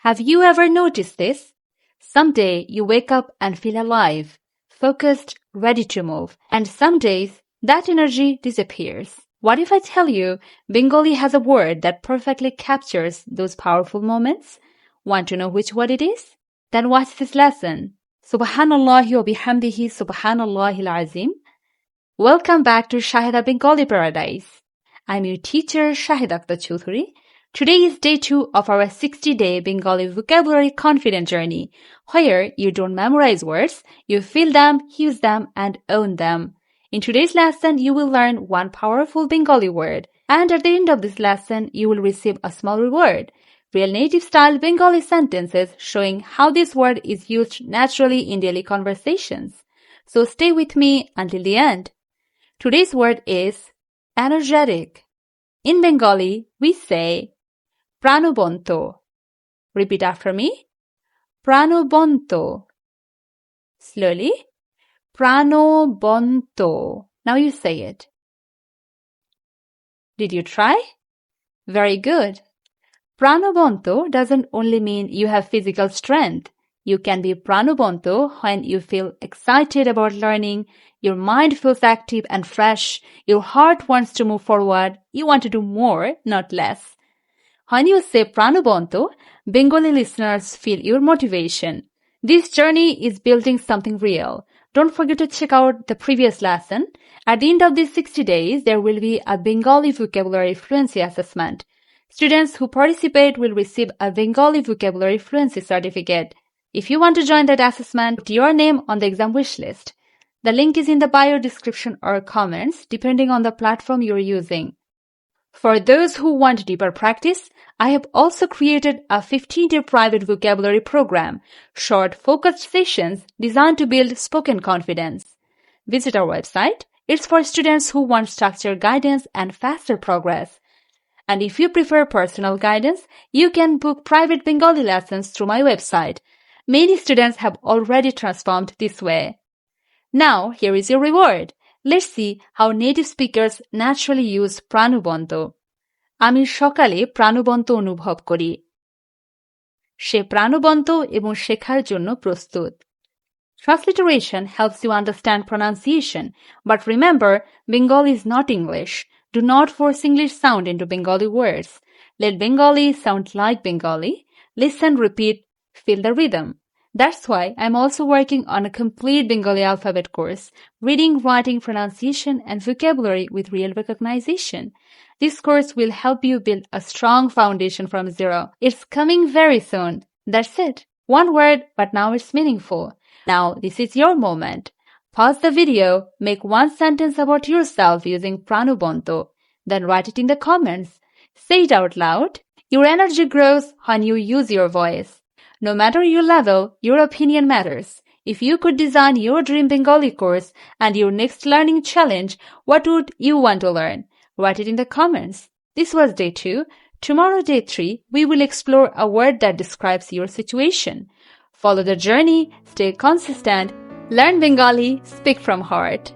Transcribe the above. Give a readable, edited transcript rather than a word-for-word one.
Have you ever noticed this? Someday you wake up and feel alive, focused, ready to move, and some days that energy disappears. What if I tell you Bengali has a word that perfectly captures those powerful moments? Want to know which word it is? Then watch this lesson. Subhanallahi wa bihamdihi subhanallahil azim. Welcome back to Shaheda Bengali Paradise. I'm your teacher Shaheda Akter Chowdhury. Today is day 2 of our 60-day Bengali Vocabulary Confident Journey, where you don't memorize words, you feel them, use them, and own them. In today's lesson, you will learn one powerful Bengali word, and at the end of this lesson, you will receive a small reward. Real native-style Bengali sentences showing how this word is used naturally in daily conversations. So stay with me until the end. Today's word is energetic. In Bengali, we say pranobonto. Repeat after me. Pranobonto. Slowly. Pranobonto. Now you say it. Did you try? Very good. Pranobonto doesn't only mean you have physical strength. You can be pranobonto when you feel excited about learning, your mind feels active and fresh, your heart wants to move forward, you want to do more, not less. When you say pranobonto, Bengali listeners feel your motivation. This journey is building something real. Don't forget to check out the previous lesson. At the end of these 60 days, there will be a Bengali Vocabulary Fluency Assessment. Students who participate will receive a Bengali Vocabulary Fluency Certificate. If you want to join that assessment, put your name on the exam wish list. The link is in the bio description or comments, depending on the platform you're using. For those who want deeper practice, I have also created a 15-day private vocabulary program, short focused sessions designed to build spoken confidence. Visit our website. It's for students who want structured guidance and faster progress. And if you prefer personal guidance, you can book private Bengali lessons through my website. Many students have already transformed this way. Now, here is your reward. Let's see how native speakers naturally use pranobonto. আমি সকালে প্রাণবন্ত অনুভব করি। সে প্রাণবন্ত এবং শেখার জন্য প্রস্তুত। Transliteration helps you understand pronunciation, but remember, Bengali is not English. Do not force English sound into Bengali words. Let Bengali sound like Bengali. Listen, repeat, feel the rhythm. That's why I'm also working on a complete Bengali alphabet course, reading, writing, pronunciation, and vocabulary with real recognition. This course will help you build a strong foundation from zero. It's coming very soon. That's it. One word, but now it's meaningful. Now, this is your moment. Pause the video, make one sentence about yourself using pranobonto, then write it in the comments. Say it out loud. Your energy grows when you use your voice. No matter your level, your opinion matters. If you could design your dream Bengali course and your next learning challenge, what would you want to learn? Write it in the comments. This was day 2. Tomorrow, day 3, we will explore a word that describes your situation. Follow the journey, stay consistent, learn Bengali, speak from heart.